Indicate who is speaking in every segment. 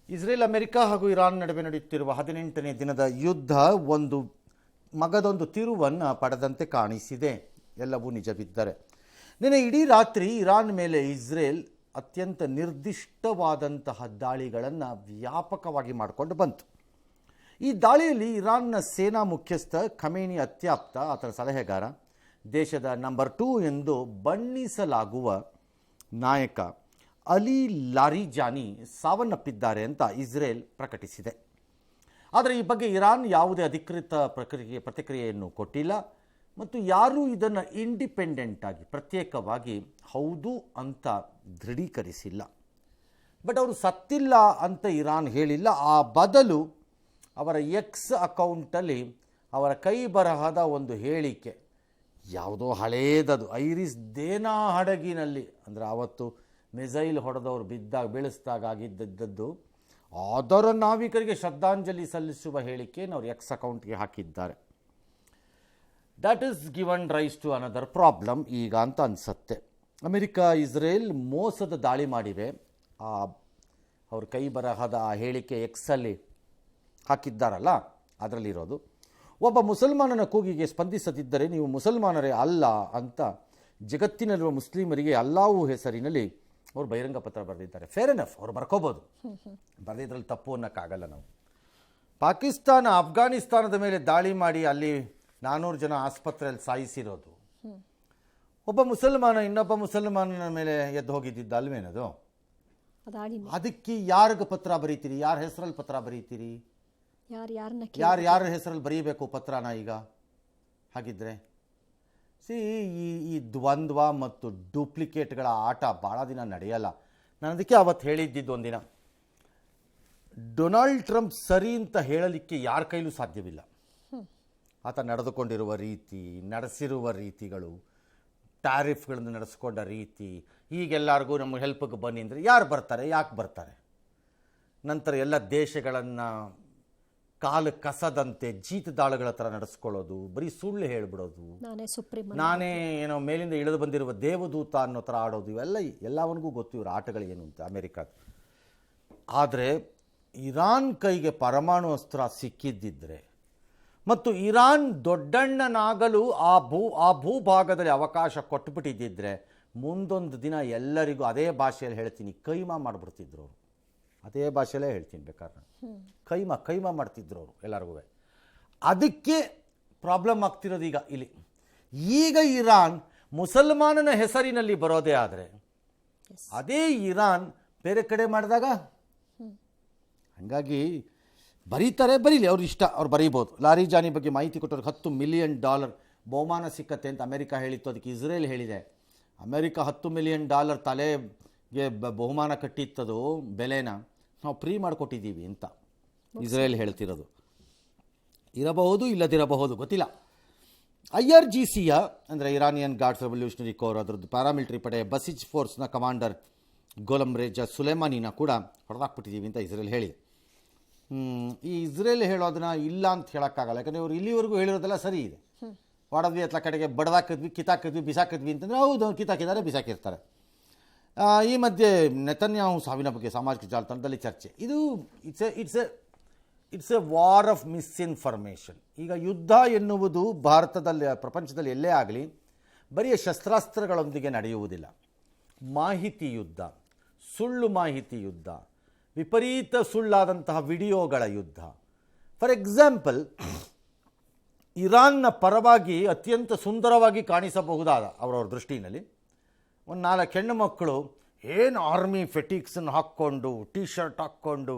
Speaker 1: Israel America ಹಾಗೂ Iran ನಡುವೆ ನಡೆಯುತ್ತಿರುವ 18ನೇ ದಿನದ ಯುದ್ಧ ಒಂದು ಮಗದೊಂದು ತಿರುವನ್ನು ಪಡೆದಂತೆ ಕಾಣಿಸಿದೆ. ಎಲ್ಲವೂ ನಿಜವಿದ್ದರೆ ನಿನ್ನೆ ಇಡೀ ರಾತ್ರಿ ಇರಾನ್ ಮೇಲೆ ಇಸ್ರೇಲ್ ಅತ್ಯಂತ ನಿರ್ದಿಷ್ಟವಾದಂತಹ ದಾಳಿಗಳನ್ನು ವ್ಯಾಪಕವಾಗಿ ಮಾಡಿಕೊಂಡು ಬಂತು. ಈ ದಾಳಿಯಲ್ಲಿ ಇರಾನ್ನ ಸೇನಾ ಮುಖ್ಯಸ್ಥ ಖಮೇನಿ ಅತ್ಯಾಪ್ತ, ಆತನ ಸಲಹೆಗಾರ, ದೇಶದ ನಂಬರ್ 2 ಎಂದು ಬಣ್ಣಿಸಲಾಗುವ ನಾಯಕ ಅಲಿ ಲಾರಿಜಾನಿ ಸಾವನ್ನಪ್ಪಿದ್ದಾರೆ ಅಂತ ಇಸ್ರೇಲ್ ಪ್ರಕಟಿಸಿದೆ. ಆದರೆ ಈ ಬಗ್ಗೆ ಇರಾನ್ ಯಾವುದೇ ಅಧಿಕೃತ ಪ್ರತಿಕ್ರಿಯೆಯನ್ನು ಕೊಟ್ಟಿಲ್ಲ ಮತ್ತು ಯಾರೂ ಇದನ್ನು ಇಂಡಿಪೆಂಡೆಂಟ್ ಆಗಿ ಪ್ರತ್ಯೇಕವಾಗಿ ಹೌದು ಅಂತ ದೃಢೀಕರಿಸಿಲ್ಲ. ಬಟ್ ಅವರು ಸತ್ತಿಲ್ಲ ಅಂತ ಇರಾನ್ ಹೇಳಿಲ್ಲ. ಆ ಬದಲು ಅವರ ಎಕ್ಸ್ ಅಕೌಂಟಲ್ಲಿ ಅವರ ಕೈ ಬರಹದ ಒಂದು ಹೇಳಿಕೆ, ಯಾವುದೋ ಹಳೇದದು, ಐರಿಸ್ ದೇನಾ ಹಡಗಿನಲ್ಲಿ, ಅಂದರೆ ಆವತ್ತು ಮಿಸೈಲ್ ಹೊಡೆದವರು ಬೀಳಿಸಿದಾಗ ಆಗಿದ್ದದ್ದು, ಅದರ ನಾವಿಕರಿಗೆ ಶ್ರದ್ಧಾಂಜಲಿ ಸಲ್ಲಿಸುವ ಹೇಳಿಕೆಯನ್ನು ಅವರು ಎಕ್ಸ್ ಅಕೌಂಟ್ಗೆ ಹಾಕಿದ್ದಾರೆ. That is given rise to another problem ಈಗ ಅಂತ ಅನಿಸುತ್ತೆ. ಅಮೆರಿಕ ಇಸ್ರೇಲ್ ಮೋಸದ ದಾಳಿ ಮಾಡಿವೆ. ಅವ್ರ ಕೈ ಬರಹದ ಆ ಹೇಳಿಕೆ ಎಕ್ಸಲ್ಲಿ ಹಾಕಿದ್ದಾರಲ್ಲ, ಅದರಲ್ಲಿರೋದು, ಒಬ್ಬ ಮುಸಲ್ಮಾನನ ಕೂಗಿಗೆ ಸ್ಪಂದಿಸದಿದ್ದರೆ ನೀವು ಮುಸಲ್ಮಾನರೇ ಅಲ್ಲ ಅಂತ ಜಗತ್ತಿನಲ್ಲಿರುವ ಮುಸ್ಲಿಮರಿಗೆ ಅಲ್ಲಾಹು ಹೆಸರಿನಲ್ಲಿ ಅವರು ಬಹಿರಂಗ ಪತ್ರ ಬರೆದಿದ್ದಾರೆ. ಫೇರ್ ಎನಫ್, ಅವ್ರು ಬರ್ಕೋಬೋದು, ಬರೆದಿದ್ರಲ್ಲಿ ತಪ್ಪು ಅನ್ನೋಕ್ಕಾಗಲ್ಲ. ನಾವು ಪಾಕಿಸ್ತಾನ ಅಫ್ಘಾನಿಸ್ತಾನದ ಮೇಲೆ ದಾಳಿ ಮಾಡಿ ಅಲ್ಲಿ 400 ಜನ ಆಸ್ಪತ್ರೆಯಲ್ಲಿ ಸಾಯಿಸಿರೋದು, ಒಬ್ಬ ಮುಸಲ್ಮಾನ ಇನ್ನೊಬ್ಬ ಮುಸಲ್ಮಾನನ ಮೇಲೆ ಎದ್ದು ಹೋಗಿದ್ದಿದ್ದ ಅಲ್ವೇನದು? ಅದಕ್ಕೆ ಯಾರಿಗೆ ಪತ್ರ ಬರೀತೀರಿ? ಯಾರ ಹೆಸರಲ್ಲಿ ಪತ್ರ ಬರೀತೀರಿ? ಯಾರ ಹೆಸರಲ್ಲಿ ಬರೀಬೇಕು ಪತ್ರನ ಈಗ? ಹಾಗಿದ್ರೆ ಈ ದ್ವಂದ್ವ ಮತ್ತು ಡೂಪ್ಲಿಕೇಟ್ಗಳ ಆಟ ಭಾಳ ದಿನ ನಡೆಯಲ್ಲ. ನಾನು ಅದಕ್ಕೆ ಅವತ್ತು ಹೇಳಿದ್ದಿದ್ದು ಒಂದಿನ, ಡೊನಾಲ್ಡ್ ಟ್ರಂಪ್ ಸರಿ ಅಂತ ಹೇಳಲಿಕ್ಕೆ ಯಾರ ಕೈಲೂ ಸಾಧ್ಯವಿಲ್ಲ. ಆತ ನಡೆದುಕೊಂಡಿರುವ ರೀತಿ, ನಡೆಸಿರುವ ರೀತಿಗಳು, ಟ್ಯಾರಿಫ್ಗಳನ್ನು ನಡೆಸ್ಕೊಂಡ ರೀತಿ, ಈಗೆಲ್ಲರಿಗೂ ನಮ್ಮ ಹೆಲ್ಪ್ಗೆ ಬನ್ನಿ ಅಂದರೆ ಯಾರು ಬರ್ತಾರೆ? ಯಾಕೆ ಬರ್ತಾರೆ? ನಂತರ ಎಲ್ಲ ದೇಶಗಳನ್ನು ಕಾಲು ಕಸದಂತೆ ಜೀತದಾಳುಗಳ ಥರ ನಡೆಸ್ಕೊಳ್ಳೋದು, ಬರೀ ಸುಳ್ಳು ಹೇಳಿಬಿಡೋದು, ನಾನೇ ಏನೋ ಮೇಲಿಂದ ಇಳಿದು ಬಂದಿರುವ ದೇವದೂತ ಅನ್ನೋ ಥರ ಆಡೋದು, ಎಲ್ಲವನಿಗೂ ಗೊತ್ತು ಇವ್ರ ಆಟಗಳು ಏನು ಅಂತ ಅಮೆರಿಕದ. ಆದರೆ ಇರಾನ್ ಕೈಗೆ ಪರಮಾಣು ಅಸ್ತ್ರ ಸಿಕ್ಕಿದ್ದಿದ್ರೆ ಮತ್ತು ಇರಾನ್ ದೊಡ್ಡಣ್ಣನಾಗಲು ಆ ಭೂಭಾಗದಲ್ಲಿ ಅವಕಾಶ ಕೊಟ್ಟುಬಿಟ್ಟಿದ್ದಿದ್ರೆ ಮುಂದೊಂದು ದಿನ ಎಲ್ಲರಿಗೂ ಅದೇ ಭಾಷೆಯಲ್ಲಿ ಹೇಳ್ತೀನಿ ಕೈಮಾ ಮಾಡಿಬಿಡ್ತಿದ್ರು ಅವರು. ಅದೇ ಭಾಷೆಯಲ್ಲೇ ಹೇಳ್ತೀನಿ ಬೇಕಾದ್ರೆ, ಕೈಮಾ ಮಾಡ್ತಿದ್ರು ಅವರು ಎಲ್ಲರಿಗೂ. ಅದಕ್ಕೆ ಪ್ರಾಬ್ಲಮ್ ಆಗ್ತಿರೋದು ಈಗ ಇಲ್ಲಿ. ಈಗ ಇರಾನ್ ಮುಸಲ್ಮಾನನ ಹೆಸರಿನಲ್ಲಿ ಬರೋದೇ ಆದರೆ ಅದೇ ಇರಾನ್ ಬೇರೆ ಕಡೆ ಮಾಡಿದಾಗ, ಹಾಗಾಗಿ ಬರೀತಾರೆ, ಬರೀಲಿ, ಅವ್ರ ಇಷ್ಟ, ಅವ್ರು ಬರೀಬೋದು. ಲಾರಿಜಾನಿ ಬಗ್ಗೆ ಮಾಹಿತಿ ಕೊಟ್ಟವ್ರಿಗೆ $10 ಮಿಲಿಯನ್ ಬಹುಮಾನ ಸಿಕ್ಕತ್ತೆ ಅಂತ ಅಮೆರಿಕ ಹೇಳಿತ್ತು. ಅದಕ್ಕೆ ಇಸ್ರೇಲ್ ಹೇಳಿದೆ, ಅಮೆರಿಕ $10 ಮಿಲಿಯನ್ ತಲೆಗೆ ಬಹುಮಾನ ಕಟ್ಟಿತ್ತದು ಬೆಲೆನ ನಾವು ಫ್ರೀ ಮಾಡಿಕೊಟ್ಟಿದ್ದೀವಿ ಅಂತ ಇಸ್ರೇಲ್ ಹೇಳ್ತಿರೋದು. ಇರಬಹುದು, ಇಲ್ಲದಿರಬಹುದು, ಗೊತ್ತಿಲ್ಲ. IRGCಯ ಅಂದರೆ ಇರಾನಿಯನ್ ಗಾರ್ಡ್ಸ್ ರೆವಲ್ಯೂಷನರಿ ಕೋರ್, ಅದರದ್ದು ಪ್ಯಾರಾಮಿಲಿಟರಿ ಪಡೆ ಬಸಿಜ್ ಫೋರ್ಸ್ನ ಕಮಾಂಡರ್ ಗೋಲಂ ರೇಜಾ ಸುಲೇಮಾನಿನ ಕೂಡ ಹೊಡೆದಾಕ್ಬಿಟ್ಟಿದ್ದೀವಿ ಅಂತ ಇಸ್ರೇಲ್ ಹೇಳಿದೆ. ಈ ಇಸ್ರೇಲ್ ಹೇಳೋದನ್ನ ಇಲ್ಲ ಅಂತ ಹೇಳೋಕ್ಕಾಗಲ್ಲ, ಯಾಕಂದರೆ ಇವರು ಇಲ್ಲಿವರೆಗೂ ಹೇಳಿರೋದೆಲ್ಲ ಸರಿ ಇದೆ. ಹೊಡೆದ್ವಿ ಅತ್ಲ ಕಡೆಗೆ ಬಡ್ದಾಕಿದ್ವಿ, ಕಿತ್ತಾಕಿದ್ವಿ, ಬಿಸಾಕಿದ್ವಿ ಅಂತಂದರೆ ಹೌದು, ಕಿತ್ತಾಕಿದ್ದಾರೆ, ಬಿಸಾಕಿರ್ತಾರೆ. ಈ ಮಧ್ಯೆ ನೆತನ್ಯಾಹು ಸಾವಿನ ಬಗ್ಗೆ ಸಾಮಾಜಿಕ ಜಾಲತಾಣದಲ್ಲಿ ಚರ್ಚೆ. ಇದು it's A war of misinformation. ಈಗ ಯುದ್ಧ ಎನ್ನುವುದು ಭಾರತದಲ್ಲಿ, ಪ್ರಪಂಚದಲ್ಲಿ ಎಲ್ಲೇ ಆಗಲಿ, ಬರೀ ಶಸ್ತ್ರಾಸ್ತ್ರಗಳೊಂದಿಗೆ ನಡೆಯುವುದಿಲ್ಲ. ಮಾಹಿತಿ ಯುದ್ಧ, ಸುಳ್ಳು ಮಾಹಿತಿ ಯುದ್ಧ, ವಿಪರೀತ ಸುಳ್ಳಾದಂತಹ ವಿಡಿಯೋಗಳ ಯುದ್ಧ. ಫಾರ್ ಎಕ್ಸಾಂಪಲ್, ಇರಾನ್ನ ಪರವಾಗಿ ಅತ್ಯಂತ ಸುಂದರವಾಗಿ ಕಾಣಿಸಬಹುದಾದ ಅವರವ್ರ ದೃಷ್ಟಿನಲ್ಲಿ ಒಂದು 4 ಹೆಣ್ಣು ಮಕ್ಕಳು ಏನು ಆರ್ಮಿ ಫೆಟಿಕ್ಸನ್ನು ಹಾಕ್ಕೊಂಡು, ಟೀ ಶರ್ಟ್ ಹಾಕ್ಕೊಂಡು,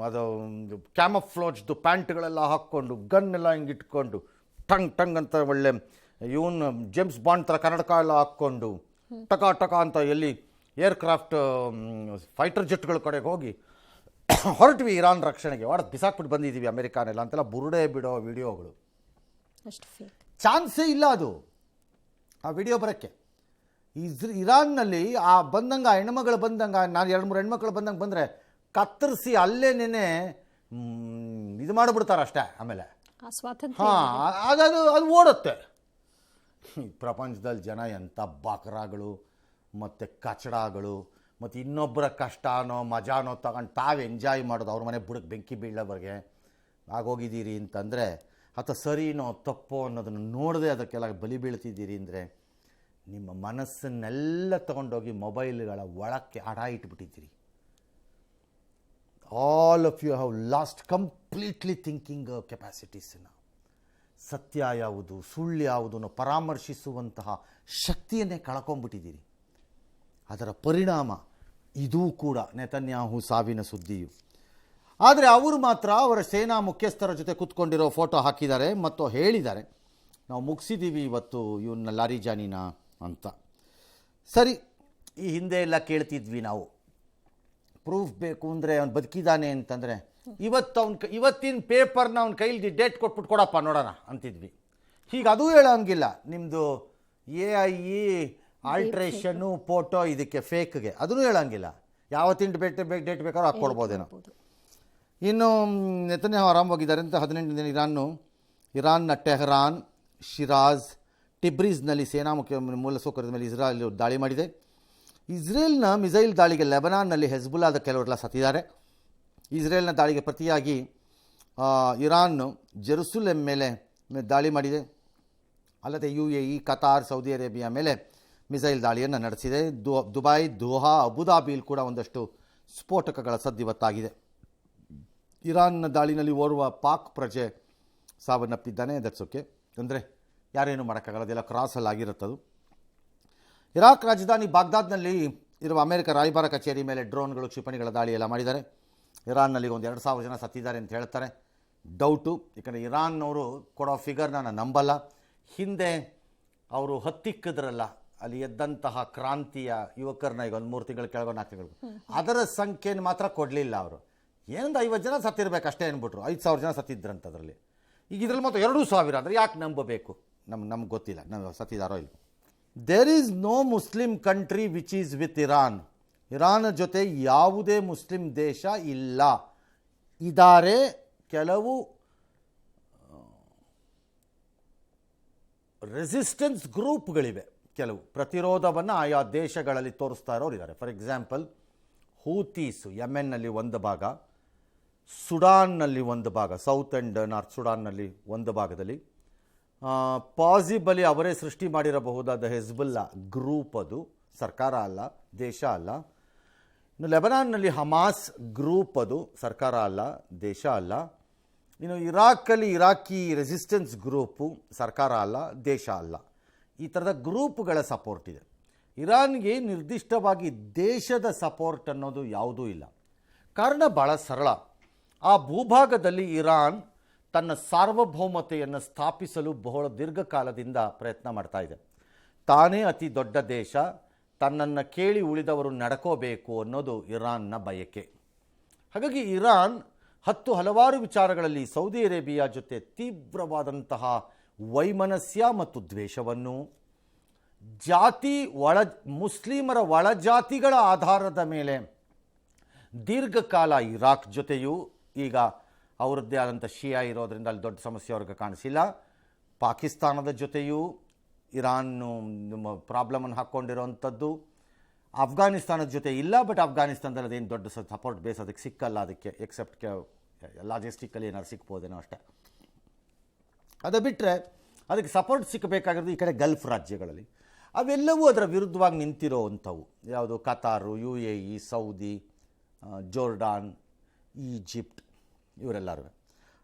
Speaker 1: ಅದು ಕ್ಯಾಮಫ್ಲೋಜ್ದು ಪ್ಯಾಂಟ್ಗಳೆಲ್ಲ ಹಾಕ್ಕೊಂಡು, ಗನ್ನೆಲ್ಲ ಹಿಂಗೆ ಇಟ್ಕೊಂಡು, ಟಂಗ್ ಅಂತ ಒಳ್ಳೆ ಇವನು ಜೇಮ್ಸ್ ಬಾಂಡ್ ಥರ ಕನ್ನಡಕ ಎಲ್ಲ ಹಾಕ್ಕೊಂಡು ಟಕ ಅಂತ ಎಲ್ಲಿ ಏರ್ಕ್ರಾಫ್ಟ್ ಫೈಟರ್ ಜೆಟ್ಗಳ ಕಡೆಗೆ ಹೋಗಿ ಹೊರಟ್ವಿ ಇರಾನ್ ರಕ್ಷಣೆಗೆ, ಹೊಡೆದು ಬಿಸಾಕ್ಬಿಟ್ಟು ಬಂದಿದ್ದೀವಿ ಅಮೆರಿಕಾನೆಲ್ಲ ಅಂತೆಲ್ಲ ಬುರುಡೆ ಬಿಡೋ ವಿಡಿಯೋಗಳು. ಚಾನ್ಸೇ ಇಲ್ಲ ಅದು ಆ ವಿಡಿಯೋ ಬರೋಕ್ಕೆ. ಇರಾನ್ನಲ್ಲಿ ಆ ಬಂದಂಗೆ, ಆ ಹೆಣ್ಮಗಳು ಬಂದಂಗೆ, ನಾನು 2-3 ಹೆಣ್ಮಕ್ಳು ಬಂದರೆ ಕತ್ತರಿಸಿ ಅಲ್ಲೇ ನೆನೆ ಇದು ಮಾಡಿಬಿಡ್ತಾರೆ ಅಷ್ಟೇ. ಆಮೇಲೆ ಅದು ಓಡುತ್ತೆ. ಪ್ರಪಂಚದಲ್ಲಿ ಜನ ಎಂಥ ಬಾಕ್ರಾಗಳು ಮತ್ತು ಕಚಡಗಳು ಮತ್ತು ಇನ್ನೊಬ್ಬರ ಕಷ್ಟನೋ ಮಜಾನೋ ತಗೊಂಡು ತಾವು ಎಂಜಾಯ್ ಮಾಡೋದು, ಅವ್ರ ಮನೆ ಬುಡಕ್ಕೆ ಬೆಂಕಿ ಬೀಳೋವರೆಗೆ ಆಗೋಗಿದ್ದೀರಿ ಅಂತಂದರೆ, ಅಥವಾ ಸರಿನೋ ತಪ್ಪೋ ಅನ್ನೋದನ್ನು ನೋಡದೆ ಅದಕ್ಕೆಲ್ಲ ಬಲಿ ಬೀಳ್ತಿದ್ದೀರಿ ಅಂದರೆ, ನಿಮ್ಮ ಮನಸ್ಸನ್ನೆಲ್ಲ ತೊಗೊಂಡೋಗಿ ಮೊಬೈಲ್ಗಳ ಒಳಕ್ಕೆ ಅಡ ಇಟ್ಬಿಟ್ಟಿದ್ದೀರಿ. All of you have lost completely thinking ಕೆಪಾಸಿಟೀಸನ್ನು. ಸತ್ಯ ಯಾವುದು ಸುಳ್ಳು ಯಾವುದನ್ನು ಪರಾಮರ್ಶಿಸುವಂತಹ ಶಕ್ತಿಯನ್ನೇ ಕಳ್ಕೊಂಡ್ಬಿಟ್ಟಿದ್ದೀರಿ. ಅದರ ಪರಿಣಾಮ ಇದೂ ಕೂಡ ನೆತನ್ಯಾಹು ಸಾವಿನ ಸುದ್ದಿಯು. ಆದರೆ ಅವರು ಮಾತ್ರ ಅವರ ಸೇನಾ ಮುಖ್ಯಸ್ಥರ ಜೊತೆ ಕೂತ್ಕೊಂಡಿರೋ ಫೋಟೋ ಹಾಕಿದ್ದಾರೆ ಮತ್ತು ಹೇಳಿದ್ದಾರೆ, ನಾವು ಮುಗಿಸಿದ್ದೀವಿ ಇವತ್ತು ಇವನ್ನ ಲಾರಿಜಾನಿನ ಅಂತ. ಸರಿ, ಈ ಹಿಂದೆ ಎಲ್ಲ ಕೇಳ್ತಿದ್ವಿ ನಾವು, ಪ್ರೂಫ್ ಬೇಕು ಅಂದರೆ ಅವ್ನು ಬದುಕಿದ್ದಾನೆ ಅಂತಂದರೆ ಇವತ್ತಿನ ಪೇಪರ್ನ ಅವ್ನ ಕೈಲಿ ಡೇಟ್ ಕೊಟ್ಬಿಟ್ಟು ಕೊಡಪ್ಪ ನೋಡೋಣ ಅಂತಿದ್ವಿ. ಹೀಗೆ ಅದೂ ಹೇಳೋಂಗಿಲ್ಲ, ನಿಮ್ಮದು AI ಆಲ್ಟ್ರೇಷನ್ನು ಫೋಟೋ ಇದಕ್ಕೆ ಫೇಕ್ಗೆ ಅದನ್ನು ಹೇಳೋಂಗಿಲ್ಲ. ಯಾವತ್ತಿನ ಡೇಟ್ ಬೇಕಾದ್ರೂ ಹಾಕ್ಕೊಡ್ಬೋದೇನೋ. ಇನ್ನು ನೆತನ್ಯಾಹು ಆರಾಮವಾಗಿದ್ದಾರೆ ಅಂತ 18 ದಿನ ಇರಾನ್ನ ಟೆಹರಾನ್, ಶಿರಾಜ್, ಟಿಬ್ರೀಸ್ನಲ್ಲಿ ಸೇನಾ ಮೂಲಸೌಕರ್ಯದ ಮೇಲೆ ಇಸ್ರಾಯೇಲ್ ದಾಳಿ ಮಾಡಿದೆ. ಇಸ್ರೇಲ್ನ ಮಿಸೈಲ್ ದಾಳಿಗೆ ಲೆಬನಾನ್ನಲ್ಲಿ ಹೆಜ್ಬುಲ್ಲಾದ ಕೆಲವರೆಲ್ಲ ಸತ್ತಿದ್ದಾರೆ. ಇಸ್ರೇಲ್ನ ದಾಳಿಗೆ ಪ್ರತಿಯಾಗಿ ಇರಾನ್ ಜೆರುಸಲೆಮ್ ಮೇಲೆ ದಾಳಿ ಮಾಡಿದೆ. ಅಲ್ಲದೆ UAE, ಕತಾರ್, ಸೌದಿ ಅರೇಬಿಯಾ ಮೇಲೆ ಮಿಸೈಲ್ ದಾಳಿಯನ್ನು ನಡೆಸಿದೆ. ದುಬೈ, ದೋಹಾ, ಅಬುದಾಬಿಲ್ ಕೂಡ ಒಂದಷ್ಟು ಸ್ಫೋಟಕಗಳ ಸದ್ದಿವತ್ತಾಗಿದೆ. ಇರಾನ್ನ ದಾಳಿನಲ್ಲಿ ಓರ್ವ ಪಾಕ್ ಪ್ರಜೆ ಸಾವನ್ನಪ್ಪಿದ್ದಾನೆ. ದಟ್ಸ್ ಓಕೆ, ಅಂದರೆ ಯಾರೇನು ಮಾಡೋಕ್ಕಾಗಲ್ಲ, ಅದೆಲ್ಲ ಕ್ರಾಸಲ್ಲಿ ಆಗಿರುತ್ತದು. ಇರಾಕ್ ರಾಜಧಾನಿ ಬಾಗ್ದಾದ್ನಲ್ಲಿ ಇರುವ ಅಮೆರಿಕ ರಾಯಭಾರ ಕಚೇರಿ ಮೇಲೆ ಡ್ರೋನ್ಗಳು, ಕ್ಷಿಪಣಿಗಳ ದಾಳಿ ಎಲ್ಲ ಮಾಡಿದ್ದಾರೆ. ಇರಾನ್ನಲ್ಲಿ ಒಂದು 2,000 ಜನ ಸತ್ತಿದ್ದಾರೆ ಅಂತ ಹೇಳ್ತಾರೆ. ಡೌಟು, ಯಾಕಂದರೆ ಇರಾನ್ನವರು ಕೊಡೋ ಫಿಗರ್ನ ನಾನು ನಂಬಲ್ಲ. ಹಿಂದೆ ಅವರು ಹತ್ತಿಕ್ಕಿದ್ರಲ್ಲ, ಅಲ್ಲಿ ಎದ್ದಂತಹ ಕ್ರಾಂತಿಯ ಯುವಕರನ್ನ ಈಗ ಒಂದು 3 ತಿಂಗಳು ಕೆಳಗೆ 4 ತಿಂಗಳು, ಅದರ ಸಂಖ್ಯೆಯನ್ನು ಮಾತ್ರ ಕೊಡಲಿಲ್ಲ ಅವರು. ಏನೊಂದು 50 ಜನ ಸತ್ತಿರಬೇಕು ಅಷ್ಟೇ ಅಂದ್ಬಿಟ್ರು. 5,000 ಜನ ಸತ್ತಿದ್ರಂತ ಅದರಲ್ಲಿ. ಈಗ ಇದರಲ್ಲಿ ಮಾತ್ರ 2,000 ಅಂದರೆ ಯಾಕೆ ನಂಬಬೇಕು? ನಮ್ಗೆ ಗೊತ್ತಿಲ್ಲ ನಾವು ಸತ್ತಿದಾರೋ ಇಲ್ಲ. There is no Muslim country which is with Iran. Iran ಜೊತೆ ಯಾವುದೇ ಮುಸ್ಲಿಂ ದೇಶ ಇಲ್ಲ. ಇದ್ದಾರೆ ಕೆಲವು ರೆಸಿಸ್ಟೆನ್ಸ್ ಗ್ರೂಪ್ಗಳಿವೆ, ಕೆಲವು ಪ್ರತಿರೋಧವನ್ನು ಆಯಾ ದೇಶಗಳಲ್ಲಿ ತೋರಿಸ್ತಾ ಇರೋರು ಇದ್ದಾರೆ. ಫಾರ್ ಎಕ್ಸಾಂಪಲ್, ಹೂತೀಸು ಯೆಮೆನ್ನಲ್ಲಿ ಒಂದು ಭಾಗ, ಸುಡಾನ್ನಲ್ಲಿ ಒಂದು ಭಾಗ, ಸೌತ್ ಆ್ಯಂಡ್ ನಾರ್ತ್ ಸುಡಾನ್ನಲ್ಲಿ ಒಂದು ಭಾಗದಲ್ಲಿ ಪಾಸಿಬಲಿ ಅವರೇ ಸೃಷ್ಟಿ ಮಾಡಿರಬಹುದಾದ ಹೆಜ್ಬುಲ್ಲಾ ಗ್ರೂಪ್, ಅದು ಸರ್ಕಾರ ಅಲ್ಲ, ದೇಶ ಅಲ್ಲ. ಇನ್ನು ಲೆಬನಾನ್ನಲ್ಲಿ ಹಮಾಸ್ ಗ್ರೂಪ್, ಅದು ಸರ್ಕಾರ ಅಲ್ಲ, ದೇಶ ಅಲ್ಲ. ಇನ್ನು ಇರಾಕಲ್ಲಿ ಇರಾಕಿ ರೆಸಿಸ್ಟೆನ್ಸ್ ಗ್ರೂಪು, ಸರ್ಕಾರ ಅಲ್ಲ, ದೇಶ ಅಲ್ಲ. ಈ ಥರದ ಗ್ರೂಪ್ಗಳ ಸಪೋರ್ಟ್ ಇದೆ. ಇರಾನ್ಗೆ ನಿರ್ದಿಷ್ಟವಾಗಿ ದೇಶದ ಸಪೋರ್ಟ್ ಅನ್ನೋದು ಯಾವುದೂ ಇಲ್ಲ. ಕಾರಣ ಭಾಳ ಸರಳ. ಆ ಭೂಭಾಗದಲ್ಲಿ ಇರಾನ್ ತನ್ನ ಸಾರ್ವಭೌಮತೆಯನ್ನು ಸ್ಥಾಪಿಸಲು ಬಹಳ ದೀರ್ಘಕಾಲದಿಂದ ಪ್ರಯತ್ನ ಮಾಡ್ತಾ ಇದೆ. ತಾನೇ ಅತಿ ದೊಡ್ಡ ದೇಶ, ತನ್ನನ್ನು ಕೇಳಿ ಉಳಿದವರು ನಡ್ಕೋಬೇಕು ಅನ್ನೋದು ಇರಾನ್ನ ಬಯಕೆ. ಹಾಗಾಗಿ ಇರಾನ್ ಹಲವಾರು ವಿಚಾರಗಳಲ್ಲಿ ಸೌದಿ ಅರೇಬಿಯಾ ಜೊತೆ ತೀವ್ರವಾದಂತಹ ವೈಮನಸ್ಯ ಮತ್ತು ದ್ವೇಷವನ್ನು, ಮುಸ್ಲಿಮರ ಒಳಜಾತಿಗಳ ಆಧಾರದ ಮೇಲೆ ದೀರ್ಘಕಾಲ ಇರಾಕ್ ಜೊತೆಯೂ, ಈಗ ಅವರದ್ದೇ ಆದಂಥ ಶಿಯಾ ಇರೋದರಿಂದ ಅಲ್ಲಿ ದೊಡ್ಡ ಸಮಸ್ಯೆ ಅವ್ರಿಗೆ ಕಾಣಿಸಿಲ್ಲ, ಪಾಕಿಸ್ತಾನದ ಜೊತೆಯೂ ಇರಾನ್ನು ಪ್ರಾಬ್ಲಮನ್ನು ಹಾಕ್ಕೊಂಡಿರೋವಂಥದ್ದು, ಅಫ್ಘಾನಿಸ್ತಾನದ ಜೊತೆ ಇಲ್ಲ. ಬಟ್ ಅಫ್ಘಾನಿಸ್ತಾನದಲ್ಲಿ ಅದೇನು ದೊಡ್ಡ ಸಪೋರ್ಟ್ ಬೇಸ್ ಅದಕ್ಕೆ ಸಿಕ್ಕಲ್ಲ, ಅದಕ್ಕೆ ಎಕ್ಸೆಪ್ಟ್ ಲಾಜಿಸ್ಟಿಕಲ್ಲಿ ಏನಾದ್ರು ಸಿಕ್ಬೋದೇನೋ ಅಷ್ಟೇ. ಅದು ಬಿಟ್ಟರೆ ಅದಕ್ಕೆ ಸಪೋರ್ಟ್ ಸಿಕ್ಕಬೇಕಾಗಿರೋದು ಈ ಕಡೆ ಗಲ್ಫ್ ರಾಜ್ಯಗಳಲ್ಲಿ. ಅವೆಲ್ಲವೂ ಅದರ ವಿರುದ್ಧವಾಗಿ ನಿಂತಿರೋವಂಥವು. ಯಾವುದು? Qatar, UAE, Saudi, Jordan, Egypt, ಇವರೆಲ್ಲರೂ.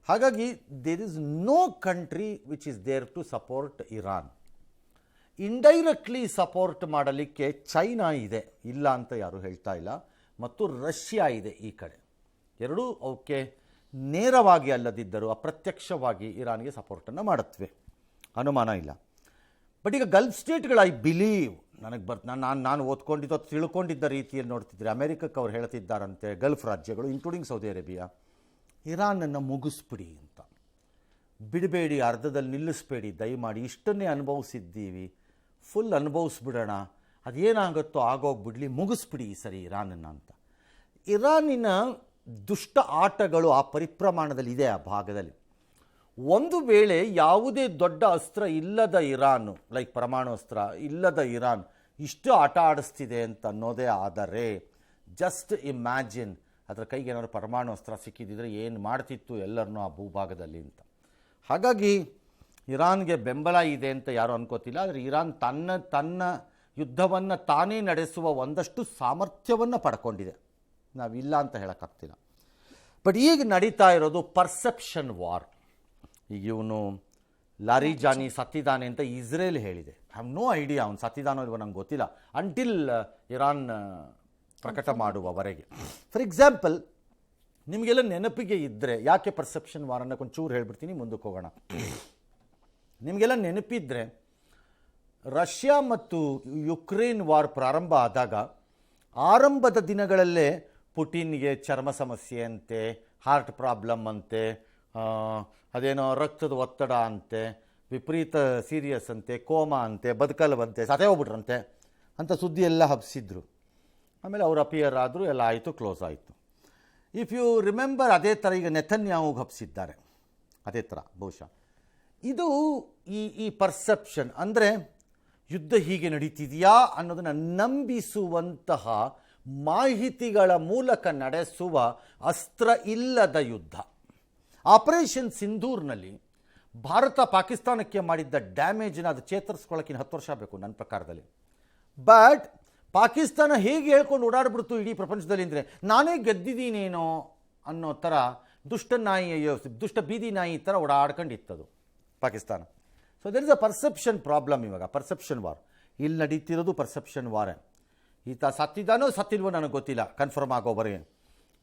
Speaker 1: ಹಾಗಾಗಿ there is no country which is there to support Iran. Indirectly support ಮಾಡಲಿಕ್ಕೆ ಚೈನಾ ಇದೆ, ಇಲ್ಲ ಅಂತ ಯಾರೂ ಹೇಳ್ತಾ ಇಲ್ಲ, ಮತ್ತು ರಷ್ಯಾ ಇದೆ ಈ ಕಡೆ. ಎರಡೂ ಅವಕ್ಕೆ ನೇರವಾಗಿ ಅಲ್ಲದಿದ್ದರೂ ಅಪ್ರತ್ಯಕ್ಷವಾಗಿ ಇರಾನ್ಗೆ ಸಪೋರ್ಟನ್ನು ಮಾಡುತ್ತವೆ, ಅನುಮಾನ ಇಲ್ಲ. ಬಟ್ ಈಗ ಗಲ್ಫ್ ಸ್ಟೇಟ್ಗಳು, ಐ ಬಿಲೀವ್, ನಾನು ಓದ್ಕೊಂಡಿದ್ದು ತಿಳ್ಕೊಂಡಿದ್ದ ರೀತಿಯಲ್ಲಿ ನೋಡ್ತಿದ್ರೆ ಅಮೆರಿಕಕ್ಕೆ ಅವ್ರು ಹೇಳ್ತಿದ್ದಾರಂತೆ, ಗಲ್ಫ್ ರಾಜ್ಯಗಳು ಇನ್ಕ್ಲೂಡಿಂಗ್ ಸೌದಿ ಅರೇಬಿಯಾ, ಇರಾನನ್ನು ಮುಗಿಸ್ಬಿಡಿ ಅಂತ, ಬಿಡಬೇಡಿ, ಅರ್ಧದಲ್ಲಿ ನಿಲ್ಲಿಸ್ಬೇಡಿ, ದಯಮಾಡಿ, ಇಷ್ಟನ್ನೇ ಅನುಭವಿಸಿದ್ದೀವಿ, ಫುಲ್ ಅನುಭವಿಸ್ಬಿಡೋಣ, ಅದೇನಾಗುತ್ತೋ ಆಗೋಗ್ಬಿಡ್ಲಿ, ಮುಗಿಸ್ಬಿಡಿ ಈ ಸರಿ ಇರಾನನ್ನು ಅಂತ. ಇರಾನಿನ ದುಷ್ಟ ಆಟಗಳು ಆ ಪರಿಪ್ರಮಾಣದಲ್ಲಿ ಇದೆ ಆ ಭಾಗದಲ್ಲಿ. ಒಂದು ವೇಳೆ ಯಾವುದೇ ದೊಡ್ಡ ಅಸ್ತ್ರ ಇಲ್ಲದ ಇರಾನು, ಲೈಕ್ ಪರಮಾಣು ಅಸ್ತ್ರ ಇಲ್ಲದ ಇರಾನ್ ಇಷ್ಟು ಆಟ ಆಡಿಸ್ತಿದೆ ಅಂತ ಅನ್ನೋದೇ ಆದರೆ ಜಸ್ಟ್ ಇಮ್ಯಾಜಿನ್ ಅದರ ಕೈಗೆ ಏನಾದ್ರು ಪರಮಾಣು ಅಸ್ತ್ರ ಸಿಕ್ಕಿದ್ದಿದ್ರೆ ಏನು ಮಾಡ್ತಿತ್ತು ಎಲ್ಲರನ್ನೂ ಆ ಭೂಭಾಗದಲ್ಲಿ ಅಂತ. ಹಾಗಾಗಿ ಇರಾನ್ಗೆ ಬೆಂಬಲ ಇದೆ ಅಂತ ಯಾರೂ ಅನ್ಕೋತಿಲ್ಲ. ಆದರೆ ಇರಾನ್ ತನ್ನ ಯುದ್ಧವನ್ನು ತಾನೇ ನಡೆಸುವ ಒಂದಷ್ಟು ಸಾಮರ್ಥ್ಯವನ್ನು ಪಡ್ಕೊಂಡಿದೆ, ನಾವಿಲ್ಲ ಅಂತ ಹೇಳೋಕ್ಕಾಗ್ತಿಲ್ಲ. ಬಟ್ ಈಗ ನಡೀತಾ ಇರೋದು ಪರ್ಸೆಪ್ಷನ್ ವಾರ್. ಈಗ ಇವನು ಲಾರಿಜಾನಿ ಸತ್ತಿದ್ದಾನೆ ಅಂತ ಇಸ್ರೇಲ್ ಹೇಳಿದೆ. ಐ ಹ್ಯಾವ್ ನೋ ಐಡಿಯಾ ಅವನು ಸತ್ತಿದ್ದಾನೋ ಇಲ್ವೋ ನಂಗೆ ಗೊತ್ತಿಲ್ಲ ಅಂಟಿಲ್ ಇರಾನ್ ಪ್ರಕಟ ಮಾಡುವವರೆಗೆ. ಫಾರ್ ಎಕ್ಸಾಂಪಲ್, ನಿಮಗೆಲ್ಲ ನೆನಪಿಗೆ ಇದ್ದರೆ, ಯಾಕೆ ಪರ್ಸೆಪ್ಷನ್ ವಾರನ್ನು ಒಂಚೂರು ಹೇಳ್ಬಿಡ್ತೀನಿ, ಮುಂದಕ್ಕೆ ಹೋಗೋಣ. ನಿಮಗೆಲ್ಲ ನೆನಪಿದ್ದರೆ ರಷ್ಯಾ ಮತ್ತು ಯುಕ್ರೇನ್ ವಾರ್ ಪ್ರಾರಂಭ ಆದಾಗ ಆರಂಭದ ದಿನಗಳಲ್ಲೇ ಪುಟಿನ್ಗೆ ಚರ್ಮ ಸಮಸ್ಯೆ ಅಂತೆ, ಹಾರ್ಟ್ ಪ್ರಾಬ್ಲಮ್ ಅಂತೆ, ಅದೇನೋ ರಕ್ತದ ಒತ್ತಡ ಅಂತೆ, ವಿಪರೀತ ಸೀರಿಯಸ್ ಅಂತೆ, ಕೋಮಾ ಅಂತೆ, ಬದುಕಲ್ವಂತೆ, ಸತ್ತೇ ಹೋಗ್ಬಿಟ್ರಂತೆ ಅಂತ ಸುದ್ದಿ ಎಲ್ಲ ಹಬ್ಸಿದ್ರು. ಆಮೇಲೆ ಅವ್ರು ಅಪಿಯರ್ ಆದರು, ಎಲ್ಲ ಆಯಿತು, ಕ್ಲೋಸ್ ಆಯಿತು. ಇಫ್ ಯು ರಿಮೆಂಬರ್, ಅದೇ ಥರ ಈಗ ನೆತನ್ಯಾಹುಗೆ ಹಬ್ಸಿದ್ದಾರೆ, ಅದೇ ಥರ ಬಹುಶಃ. ಇದು ಈ ಪರ್ಸೆಪ್ಷನ್ ಅಂದರೆ ಯುದ್ಧ ಹೀಗೆ ನಡೀತಿದೆಯಾ ಅನ್ನೋದನ್ನು ನಂಬಿಸುವಂತಹ ಮಾಹಿತಿಗಳ ಮೂಲಕ ನಡೆಸುವ ಅಸ್ತ್ರ ಇಲ್ಲದ ಯುದ್ಧ. ಆಪರೇಷನ್ ಸಿಂಧೂರ್ನಲ್ಲಿ ಭಾರತ ಪಾಕಿಸ್ತಾನಕ್ಕೆ ಮಾಡಿದ್ದ ಡ್ಯಾಮೇಜನ್ನ ಅದು ಚೇತರಿಸ್ಕೊಳ್ಳೋಕ್ಕಿಂತ 10 ವರ್ಷ ಬೇಕು ನನ್ನ ಪ್ರಕಾರದಲ್ಲಿ. ಬಟ್ ಪಾಕಿಸ್ತಾನ ಹೇಗೆ ಹೇಳ್ಕೊಂಡು ಓಡಾಡ್ಬಿಡ್ತು ಇಡೀ ಪ್ರಪಂಚದಲ್ಲಿ ಅಂದರೆ, ನಾನೇ ಗೆದ್ದಿದ್ದೀನೇನೋ ಅನ್ನೋ ಥರ ದುಷ್ಟ ಬೀದಿ ನಾಯಿ ಥರ ಓಡಾಡ್ಕೊಂಡಿತ್ತದು Pakistan. So there is a perception problem. ಇವಾಗ ಪರ್ಸೆಪ್ಷನ್ ವಾರ್ ಇಲ್ಲಿ ನಡೀತಿರೋದು ಪರ್ಸೆಪ್ಷನ್ ವಾರೇ. ಈತ ಸತ್ತಿದ್ದಾನೋ ಸತ್ತಿಲ್ವೋ ನನಗೆ ಗೊತ್ತಿಲ್ಲ ಕನ್ಫರ್ಮ್ ಆಗೋವರೆಗೆ.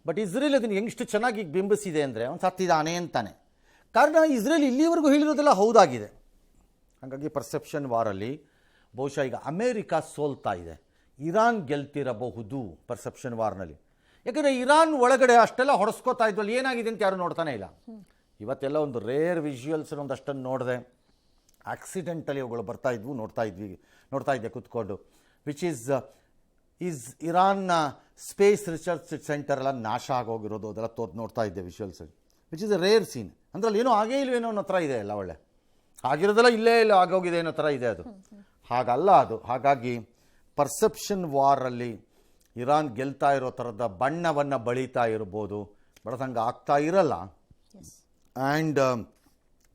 Speaker 1: ಬಟ್ ಇಸ್ರೇಲ್ ಅದನ್ನು ಹೆಂಗಿಷ್ಟು ಚೆನ್ನಾಗಿ ಬಿಂಬಿಸಿದೆ ಅಂದರೆ ಅವನು ಸತ್ತಿದ್ದಾನೆ ಅಂತಾನೆ. ಕಾರಣ ಇಸ್ರೇಲ್ ಇಲ್ಲಿವರೆಗೂ ಹೇಳಿರೋದೆಲ್ಲ ಹೌದಾಗಿದೆ. ಹಾಗಾಗಿ ಪರ್ಸೆಪ್ಷನ್ ವಾರಲ್ಲಿ ಬಹುಶಃ ಈಗ ಅಮೇರಿಕಾ ಸೋಲ್ತಾ ಇದೆ, ಇರಾನ್ ಗೆಲ್ತಿರಬಹುದು ಪರ್ಸೆಪ್ಷನ್ ವಾರ್ನಲ್ಲಿ. ಯಾಕಂದರೆ ಇರಾನ್ ಒಳಗಡೆ ಅಷ್ಟೆಲ್ಲ ಹೊಡೆಸ್ಕೋತಾ ಇದ್ವಲ್ಲ, ಏನಾಗಿದೆ ಅಂತ ಯಾರು ನೋಡ್ತಾನೆ ಇಲ್ಲ. ಇವತ್ತೆಲ್ಲ ಒಂದು ರೇರ್ ವಿಜುವಲ್ಸ್ ಒಂದಷ್ಟನ್ನು ನೋಡಿದೆ, ಆಕ್ಸಿಡೆಂಟಲ್ಲಿ ಅವುಗಳು ಬರ್ತಾಯಿದ್ವು, ನೋಡ್ತಾ ಇದ್ದೆ ಕೂತ್ಕೊಂಡು. ವಿಚ್ ಈಸ್ ಇರಾನ್ನ ಸ್ಪೇಸ್ ರಿಸರ್ಚ್ ಸೆಂಟರ್ ಎಲ್ಲ ನಾಶ ಆಗೋಗಿರೋದು, ಅದೆಲ್ಲ ನೋಡ್ತಾ ಇದ್ದೆ visuals. Which is a rare scene. ಅಂದ್ರಲ್ಲಿ ಏನೋ ಆಗೇ ಇಲ್ವೇನೋ ಅನ್ನೋ ಥರ ಇದೆ, ಎಲ್ಲ ಒಳ್ಳೆ ಆಗಿರೋದೆಲ್ಲ ಇಲ್ಲ ಆಗೋಗಿದೆ ಅನ್ನೋ ಥರ ಇದೆ ಅದು. ಹಾಗಲ್ಲ ಅದು. ಹಾಗಾಗಿ ಪರ್ಸೆಪ್ಷನ್ ವಾರಲ್ಲಿ ಇರಾನ್ ಗೆಲ್ತಾ ಇರೋ ಥರದ ಬಣ್ಣವನ್ನು ಬಳಿತಾ ಇರ್ಬೋದು, ಬಡತಂಗ ಆಗ್ತಾ ಇರಲ್ಲ. ಆ್ಯಂಡ್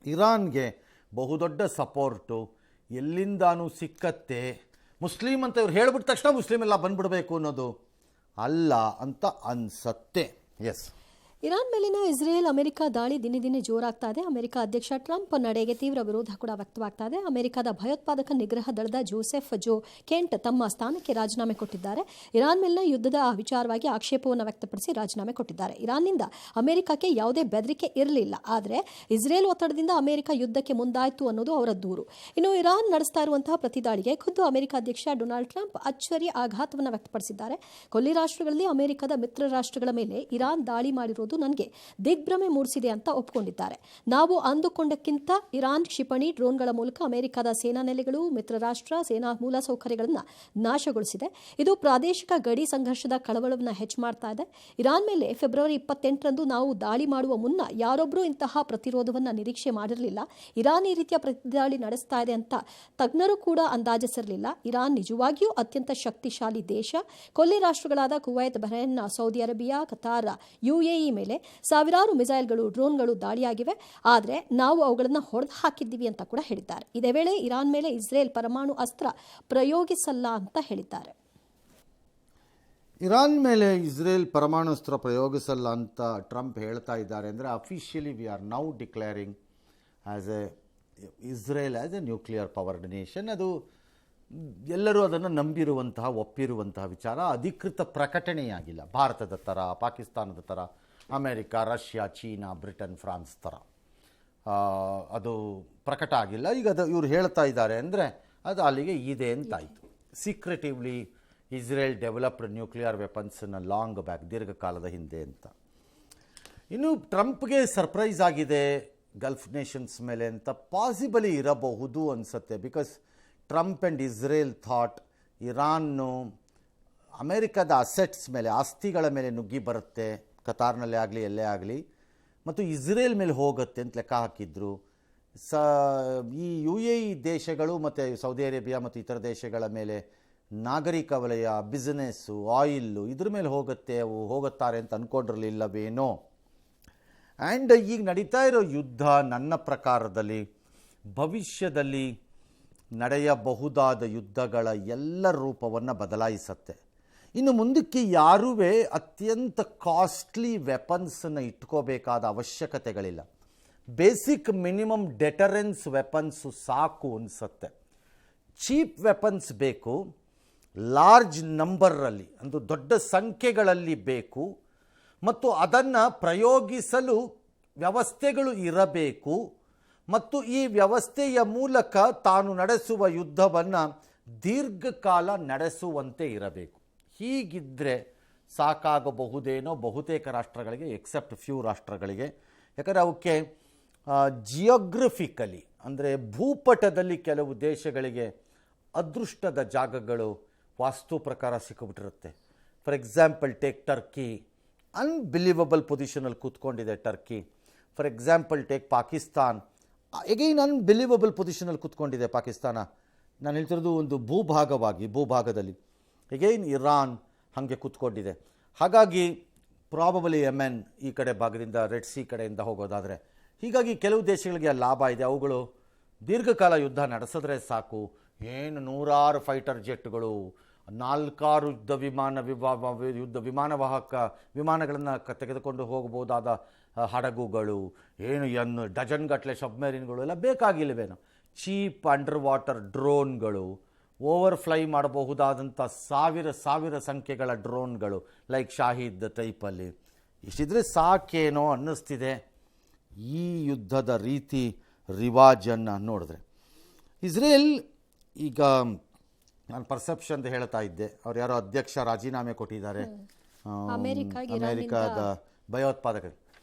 Speaker 1: ಇರಾನ್ಗೆ ಬಹುದೊಡ್ಡ ಸಪೋರ್ಟು ಎಲ್ಲಿಂದಾನೂ ಸಿಕ್ಕತ್ತೆ. ಮುಸ್ಲಿಮ್ ಅಂತ ಇವ್ರು ಹೇಳ್ಬಿಟ್ಟ ತಕ್ಷಣ ಮುಸ್ಲಿಮ್ ಎಲ್ಲ ಬಂದ್ಬಿಡಬೇಕು ಅನ್ನೋದು ಅಲ್ಲ ಅಂತ ಅನ್ಸತ್ತೆ. ಎಸ್,
Speaker 2: ಇರಾನ್ ಮೇಲಿನ ಇಸ್ರೇಲ್ ಅಮೆರಿಕ ದಾಳಿ ದಿನೇ ದಿನೇ ಜೋರಾಗ್ತಾ ಇದೆ. ಅಮೆರಿಕ ಅಧ್ಯಕ್ಷ ಟ್ರಂಪ್ ನಡೆಗೆ ತೀವ್ರ ವಿರೋಧ ಕೂಡ ವ್ಯಕ್ತವಾಗ್ತಾ ಇದೆ. ಅಮೆರಿಕದ ಭಯೋತ್ಪಾದಕ ನಿಗ್ರಹ ದಳದ ಜೋಸೆಫ್ ಕೆಂಟ್ ತಮ್ಮ ಸ್ಥಾನಕ್ಕೆ ರಾಜೀನಾಮೆ ಕೊಟ್ಟಿದ್ದಾರೆ. ಇರಾನ್ ಮೇಲಿನ ಯುದ್ಧದ ವಿಚಾರವಾಗಿ ಆಕ್ಷೇಪವನ್ನು ವ್ಯಕ್ತಪಡಿಸಿ ರಾಜೀನಾಮೆ ಕೊಟ್ಟಿದ್ದಾರೆ. ಇರಾನ್ನಿಂದ ಅಮೆರಿಕಕ್ಕೆ ಯಾವುದೇ ಬೆದರಿಕೆ ಇರಲಿಲ್ಲ, ಆದರೆ ಇಸ್ರೇಲ್ ಒತ್ತಡದಿಂದ ಅಮೆರಿಕ ಯುದ್ಧಕ್ಕೆ ಮುಂದಾಯಿತು ಅನ್ನೋದು ಅವರ ದೂರು. ಇನ್ನು ಇರಾನ್ ನಡೆಸ್ತಾ ಇರುವಂತಹ ಪ್ರತಿದಾಳಿಗೆ ಖುದ್ದು ಅಮೆರಿಕ ಅಧ್ಯಕ್ಷ ಡೊನಾಲ್ಡ್ ಟ್ರಂಪ್ ಅಚ್ಚರಿ ಆಘಾತವನ್ನು ವ್ಯಕ್ತಪಡಿಸಿದ್ದಾರೆ. ಕೊಲ್ಲಿ ರಾಷ್ಟ್ರಗಳಲ್ಲಿ ಅಮೆರಿಕದ ಮಿತ್ರ ರಾಷ್ಟ್ರಗಳ ಮೇಲೆ ಇರಾನ್ ದಾಳಿ ಮಾಡಿರುವುದು ನನಗೆ ದಿಗ್ಭ್ರಮೆ ಮೂಡಿಸಿದೆ ಅಂತ ಒಪ್ಪಿಕೊಂಡಿದ್ದಾರೆ. ನಾವು ಅಂದುಕೊಂಡಕ್ಕಿಂತ ಇರಾನ್ ಕ್ಷಿಪಣಿ ಡ್ರೋನ್ಗಳ ಮೂಲಕ ಅಮೆರಿಕದ ಸೇನಾ ನೆಲೆಗಳು, ಮಿತ್ರ ರಾಷ್ಟ್ರ ಸೇನಾ ಮೂಲಸೌಕರ್ಯಗಳನ್ನು ನಾಶಗೊಳಿಸಿದೆ. ಇದು ಪ್ರಾದೇಶಿಕ ಗಡಿ ಸಂಘರ್ಷದ ಕಳವಳವನ್ನು ಹೆಚ್ಚು ಮಾಡ್ತಾ ಇದೆ. ಇರಾನ್ ಮೇಲೆ ಫೆಬ್ರವರಿ 28ರಂದು ನಾವು ದಾಳಿ ಮಾಡುವ ಮುನ್ನ ಯಾರೊಬ್ಬರೂ ಇಂತಹ ಪ್ರತಿರೋಧವನ್ನು ನಿರೀಕ್ಷೆ ಮಾಡಿರಲಿಲ್ಲ. ಇರಾನ್ ಈ ರೀತಿಯ ಪ್ರತಿದಾಳಿ ನಡೆಸ್ತಾ ಇದೆ ಅಂತ ತಜ್ಞರು ಕೂಡ ಅಂದಾಜಿಸಿರಲಿಲ್ಲ. ಇರಾನ್ ನಿಜವಾಗಿಯೂ ಅತ್ಯಂತ ಶಕ್ತಿಶಾಲಿ ದೇಶ. ಕೊಲ್ಲಿ ರಾಷ್ಟ್ರಗಳಾದ Kuwait, Bahrain, Saudi Arabia, Qatar, UAE ಮೇಲೆ ಸಾವಿರಾರು ಮಿಸೈಲ್ಗಳು, ಡ್ರೋನ್ಗಳು ದಾಳಿಯಾಗಿವೆ. ಆದರೆ ನಾವು ಅವುಗಳನ್ನು ಹೊಡೆದು ಹಾಕಿದ್ದೀವಿ ಅಂತ ಕೂಡ ಹೇಳಿದ್ದಾರೆ. ಇದೇ ವೇಳೆ ಇರಾನ್ ಮೇಲೆ ಇಸ್ರೇಲ್ ಪರಮಾಣು ಅಸ್ತ್ರ ಪ್ರಯೋಗಿಸಲ್ಲ ಅಂತ ಹೇಳಿದ್ದಾರೆ.
Speaker 1: ಇರಾನ್ ಮೇಲೆ ಇಸ್ರೇಲ್ ಪರಮಾಣು ಅಸ್ತ್ರ ಪ್ರಯೋಗಿಸಲ್ಲ ಅಂತ ಟ್ರಂಪ್ ಹೇಳ್ತಾ ಇದ್ದಾರೆ ಅಂದರೆ officially we are now declaring Israel as A nuclear powered nation. ಅದು ಎಲ್ಲರೂ ಅದನ್ನು ನಂಬಿರುವಂತಹ, ಒಪ್ಪಿರುವಂತಹ ವಿಚಾರ. ಅಧಿಕೃತ ಪ್ರಕಟಣೆಯಾಗಿಲ್ಲ. ಭಾರತದ ಥರ, ಪಾಕಿಸ್ತಾನದ ಥರ, America, Russia, China, Britain, France ಥರ ಅದು ಪ್ರಕಟ ಆಗಿಲ್ಲ. ಈಗ ಅದು ಇವರು ಹೇಳ್ತಾ ಇದ್ದಾರೆ ಅಂದರೆ ಅದು ಅಲ್ಲಿಗೆ ಇದೆ ಅಂತಾಯಿತು. ಸೀಕ್ರೆಟಿವ್ಲಿ ಇಸ್ರೇಲ್ ಡೆವಲಪ್ಡ್ ನ್ಯೂಕ್ಲಿಯರ್ ವೆಪನ್ಸನ್ನು ಲಾಂಗ್ ಬ್ಯಾಕ್, ದೀರ್ಘಕಾಲದ ಹಿಂದೆ ಅಂತ. ಇನ್ನು ಟ್ರಂಪ್ಗೆ ಸರ್ಪ್ರೈಸ್ ಆಗಿದೆ ಗಲ್ಫ್ ನೇಷನ್ಸ್ ಮೇಲೆ ಅಂತ ಪಾಸಿಬಲಿ ಇರಬಹುದು ಅನಿಸುತ್ತೆ. Because Trump and Israel thought ಇರಾನ್ನು ಅಮೇರಿಕದ ಅಸೆಟ್ಸ್ ಮೇಲೆ, ಆಸ್ತಿಗಳ ಮೇಲೆ ನುಗ್ಗಿ ಬರುತ್ತೆ, ಕತಾರ್ನಲ್ಲೇ ಆಗಲಿ ಎಲ್ಲೇ ಆಗಲಿ, ಮತ್ತು ಇಸ್ರೇಲ್ ಮೇಲೆ ಹೋಗುತ್ತೆ ಅಂತ ಲೆಕ್ಕ ಹಾಕಿದ್ರು. ಈ UAE ದೇಶಗಳು ಮತ್ತು ಸೌದಿ ಅರೇಬಿಯಾ ಮತ್ತು ಇತರ ದೇಶಗಳ ಮೇಲೆ ನಾಗರಿಕ ವಲಯ, ಬಿಸ್ನೆಸ್ಸು, ಆಯಿಲ್ಲು ಇದ್ರ ಮೇಲೆ ಹೋಗುತ್ತಾರೆ ಅಂತ ಅಂದ್ಕೊಂಡಿರಲಿಲ್ಲವೇನೋ. ಆ್ಯಂಡ್ ಈಗ ನಡೀತಾ ಇರೋ ಯುದ್ಧ ನನ್ನ ಪ್ರಕಾರದಲ್ಲಿ ಭವಿಷ್ಯದಲ್ಲಿ ನಡೆಯಬಹುದಾದ ಯುದ್ಧಗಳ ಎಲ್ಲ ರೂಪವನ್ನು ಬದಲಾಯಿಸುತ್ತೆ. ಇನ್ನು ಮುಂದಕ್ಕೆ ಯಾರೂ ಅತ್ಯಂತ ಕಾಸ್ಟ್ಲಿ ವೆಪನ್ಸನ್ನು ಇಟ್ಕೋಬೇಕಾದ ಅವಶ್ಯಕತೆಗಳಿಲ್ಲ. ಬೇಸಿಕ್ ಮಿನಿಮಮ್ ಡೆಟರೆನ್ಸ್ ವೆಪನ್ಸು ಸಾಕು ಅನಿಸುತ್ತೆ. ಚೀಪ್ ವೆಪನ್ಸ್ ಬೇಕು, ಲಾರ್ಜ್ ನಂಬರಲ್ಲಿ ಒಂದು ದೊಡ್ಡ ಸಂಖ್ಯೆಗಳಲ್ಲಿ ಬೇಕು, ಮತ್ತು ಅದನ್ನು ಪ್ರಯೋಗಿಸಲು ವ್ಯವಸ್ಥೆಗಳು ಇರಬೇಕು, ಮತ್ತು ಈ ವ್ಯವಸ್ಥೆಯ ಮೂಲಕ ತಾನು ನಡೆಸುವ ಯುದ್ಧವನ್ನು ದೀರ್ಘಕಾಲ ನಡೆಸುವಂತೆ ಇರಬೇಕು. ಹೀಗಿದ್ದರೆ ಸಾಕಾಗಬಹುದೇನೋ ಬಹುತೇಕ ರಾಷ್ಟ್ರಗಳಿಗೆ, ಎಕ್ಸೆಪ್ಟ್ ಫ್ಯೂ ರಾಷ್ಟ್ರಗಳಿಗೆ. ಯಾಕಂದರೆ ಅವಕ್ಕೆ ಜಿಯೋಗ್ರಫಿಕಲಿ ಅಂದರೆ ಭೂಪಟದಲ್ಲಿ ಕೆಲವು ದೇಶಗಳಿಗೆ ಅದೃಷ್ಟದ ಜಾಗಗಳು ವಾಸ್ತು ಪ್ರಕಾರ ಸಿಕ್ಕಿಬಿಟ್ಟಿರುತ್ತೆ. For example take Turkey, unbelievable ಪೊಸಿಷನಲ್ಲಿ ಕೂತ್ಕೊಂಡಿದೆ Turkey. For example take Pakistan, again unbelievable ಪೊಸಿಷನಲ್ಲಿ ಕೂತ್ಕೊಂಡಿದೆ ಪಾಕಿಸ್ತಾನ. ನಾನು ಹೇಳ್ತಿರೋದು ಒಂದು ಭೂಭಾಗದಲ್ಲಿ. ಎಗೈನ್ ಇರಾನ್ ಹಾಗೆ ಕೂತ್ಕೊಂಡಿದೆ. ಹಾಗಾಗಿ ಪ್ರಾಬಬಲಿ ಯೆಮೆನ್ ಈ ಕಡೆ ಭಾಗದಿಂದ, ರೆಡ್ ಸಿ ಕಡೆಯಿಂದ ಹೋಗೋದಾದರೆ, ಹೀಗಾಗಿ ಕೆಲವು ದೇಶಗಳಿಗೆ ಲಭ ಇದೆ. ಅವುಗಳು ದೀರ್ಘಕಾಲ ಯುದ್ಧ ನಡೆಸಿದ್ರೆ ಸಾಕು, ಏನು 100 ಫೈಟರ್ ಜೆಟ್ಗಳು, 4 ಯುದ್ಧ ವಿಮಾನಗಳನ್ನು ತೆಗೆದುಕೊಂಡು ಹೋಗಬಹುದಾದ ಹಡಗುಗಳು, ಏನು ಡಜನ್ ಗಟ್ಟಲೆ ಸಬ್ಮೆರಿನ್ಗಳು ಎಲ್ಲ ಬೇಕಾಗಿಲ್ಲವೇನೋ. ಚೀಪ್ ಅಂಡರ್ ವಾಟರ್ ಡ್ರೋನ್ಗಳು, ಓವರ್ಫ್ಲೈ ಮಾಡಬಹುದಾದಂಥ ಸಾವಿರ ಸಂಖ್ಯೆಗಳ ಡ್ರೋನ್ಗಳು ಲೈಕ್ ಶಾಹಿದ್ ಟೈಪಲ್ಲಿ, ಇಷ್ಟಿದ್ರೆ ಸಾಕೇನೋ ಅನ್ನಿಸ್ತಿದೆ ಈ ಯುದ್ಧದ ರೀತಿ ರಿವಾಜನ್ನು ನೋಡಿದ್ರೆ. ಇಸ್ರೇಲ್ ಈಗ ನಾನು ಪರ್ಸೆಪ್ಷನ್ ಅಂತ ಹೇಳ್ತಾ ಇದ್ದೆ, ಅವ್ರು ಯಾರೋ ಅಧ್ಯಕ್ಷ ರಾಜೀನಾಮೆ ಕೊಟ್ಟಿದ್ದಾರೆ ಅಮೇರಿಕಾದ ಭಯೋತ್ಪಾದಕರು.